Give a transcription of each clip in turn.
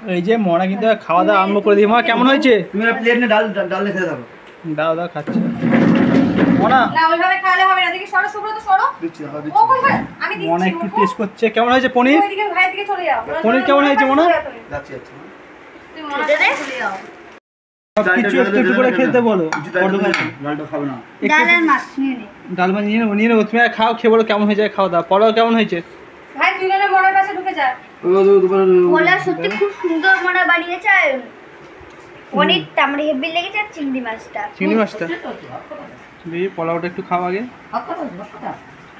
এই যে মনা কিন্তু খাওয়া দাওয়া আরম্ভ করে দিই। মা কেমন হয়েছে? তুমি প্লেট নিয়ে ডাল ডাল খেতে থাকো। দাও দাও খাচ্ছি। মনা না ওইভাবে খাওয়ালে হবে না, দেখি সরো সুব্রত সরো। দিচ্ছি ও কই ভাই আমি দিচ্ছি। মনা একটু টেস্ট করছে। কেমন হয়েছে পনির? ওইদিকে ভাইয়ের দিকে চলে যাও। পনির কেমন হয়েছে মনা? যাচ্ছি যাচ্ছি। তুই মনা চলে যাও। কিছু একটু করে খেতে বলো। ডালটা খাবে না। ডাল আর মাছ নিয়ে নে। ডাল মাছ নিয়ে নেবো। তুমি খাও, খেয়ে বলো কেমন হয়েছে খাওয়া দাওয়া। পোলাও কেমন হয়েছে? ভাই তুই না মনার কাছে ঢুকে যা। পোলা সত্যি খুব সুন্দর মনে বানিয়েছে। অনেক টামড়ি হেভি লেগেছে। আর চিংড়ি মাছটা দিয়ে পোলাওটা একটু খাও আগে।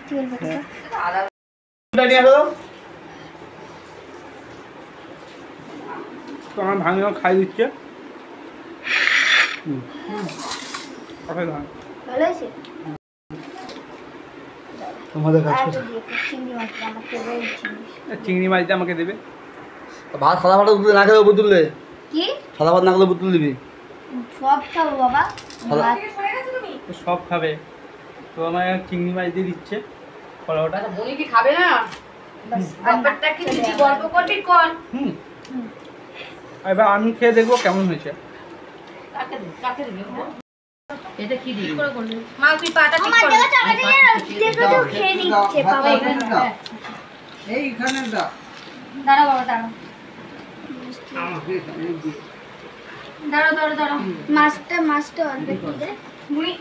ঠিক আছে তো আমার ভাঙি খাই দিচ্ছে। ভালো হয়েছে। তোমাদের কাছে চিংড়ি মাছটা আমার ফেভারিট জিনিস। চিংড়ি মাছ দিয়ে আমাকে দেবে। ভাত সাদা ভাত না খেলে বুতুললে কি সাদা ভাত না খেলে বুতুল দিবি। সব খাবো বাবা। ভাত এদিকে সরে গেছো তুমি? তো সব খাবে। তো আমার চিংড়ি মাছ দিয়ে দিচ্ছে পোলাওটা। বনি কি খাবে না? বাস ব্যাপারটা কি তুই গল্প করবি কর। এবার আমি খেয়ে দেখবো কেমন হয়েছে। কাকে দিবি? এটা কি দিবি? করে করবি। মা তুই পাটা ঠিক আমার কর। দেওয়া টাকা দিয়ে দেখো তো খেয়ে নিচ্ছে বাবা। এইখানে দাও। দাঁড়াও বাবা দাঁড়াও। দাঁড়াও। মাছটা অল্প একটু দে। মুড়ি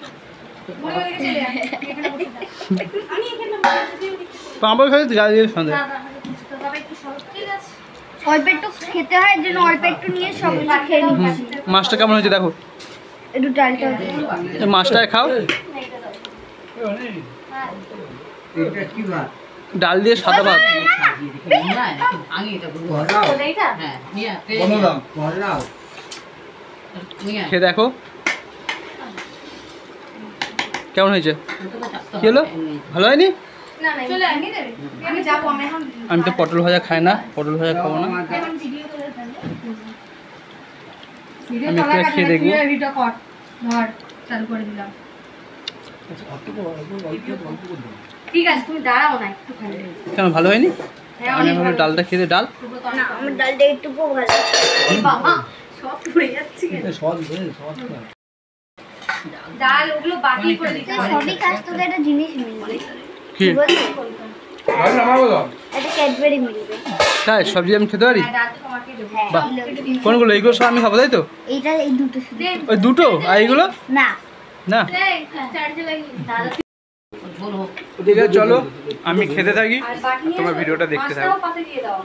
ওইদিকে চলে যা। এখানে বসে যা। আমি এখানে বসে দিই। তো আমার খালি গাড়ি দিয়ে সন্দেহ। তবে একটু সরো। ঠিক আছে। অল্প একটু খেতে হয় এর জন্য অল্প একটু নিয়ে সব খেয়ে নিচ্ছি। মাছটা কেমন হয়েছে দেখো। একটু ডালটা দে। এই মাছটা খাও। এটা কি ভাত? ডাল দিয়ে সাদা ভাত। এইটা? বনলাম বনলাম। খেয়ে দেখো কেমন হয়েছে। কি হলো? ভালো হয়নি? না চলে আয় নিয়ে যাবি। আমি যাবো আমি এখন। আমি তো পটল ভাজা খাই না, পটল ভাজা খাবো না। এখন ভিডিও করে ফেললে। ভিডিও আমি চলা একটা কাছে খেয়ে দেখবো। তুই ভিডিও কর। ধর চালু করে দিলাম। ঠিক আছে তুমি দাঁড়াও না একটুখানি। কেন ভালো হয়নি? হ্যাঁ আমি অনেক ভাবলাম ভালো। ডালটা খেতে ডাল। না আমার ডালটা একটু খুব ভালো। এই বাবা সব পুড়ে যাচ্ছে কেন? ডাল ওগুলো বাকি করে দিতে হবে। সবই কাজ তোকে একটা জিনিস মিলবে। কি? বলছো? একটা ক্যাডবেরি মিলবে। তাই সবজি আমি খেতে পারি? হ্যাঁ ডাল তো তোমাকে দেবো। হ্যাঁ বাহ। কোনগুলো? এইগুলো সব আমি খাবো তাই তো? এই দুটো শুধু। ওই দুটো আর এইগুলো না না? এই চার্জে লাগিয়ে দাদা ঠিক আছে চলো আমি খেতে থাকি। আর বাকি নিয়ে তোমার এসো। ভিডিওটা দেখতে থাকো। মাছটাও পাতে দিয়ে দাও।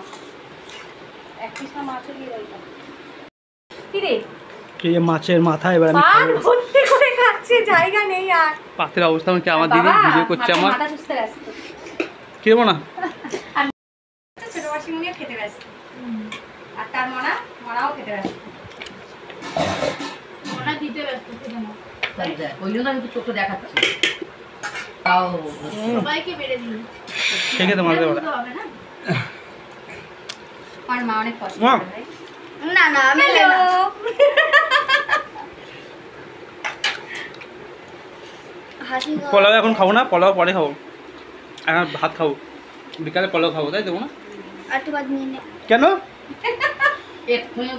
এক পিস না মাছও দিয়ে দাও এটা। কি রে? এই যে মাছের মাথা এবার আমি পান খাবো। ভর্তি করে খাচ্ছে, জায়গা নেই আর। পাতের অবস্থা কি আমার দিদি বাবা, ভিডিও করছে আমার। মাথা চুষতে ব্যস্ত। খেবো না। ছোট মাসিমণিও খেতে ব্যস্ত। আর তার মনাও খেতে ব্যস্ত। মনা দিতে ব্যস্ত খেতে না। ওই জন্য আমি তো চোখে দেখাচ্ছি তাও সবাইকে বেড়ে দিই। খেয়ে তোমার দেবো বলতে হবে না। আমার মা অনেক কষ্ট মা। করে ভাই। না আমি হ্যালো। হাসি পোলাও এখন খাবো না, পোলাও পরে খাবো। এখন ভাত খাবো, বিকালে পোলাও খাবো তাই দেবো না? আর একটু বাদ নিয়ে নে। কেন? এক্ষুনি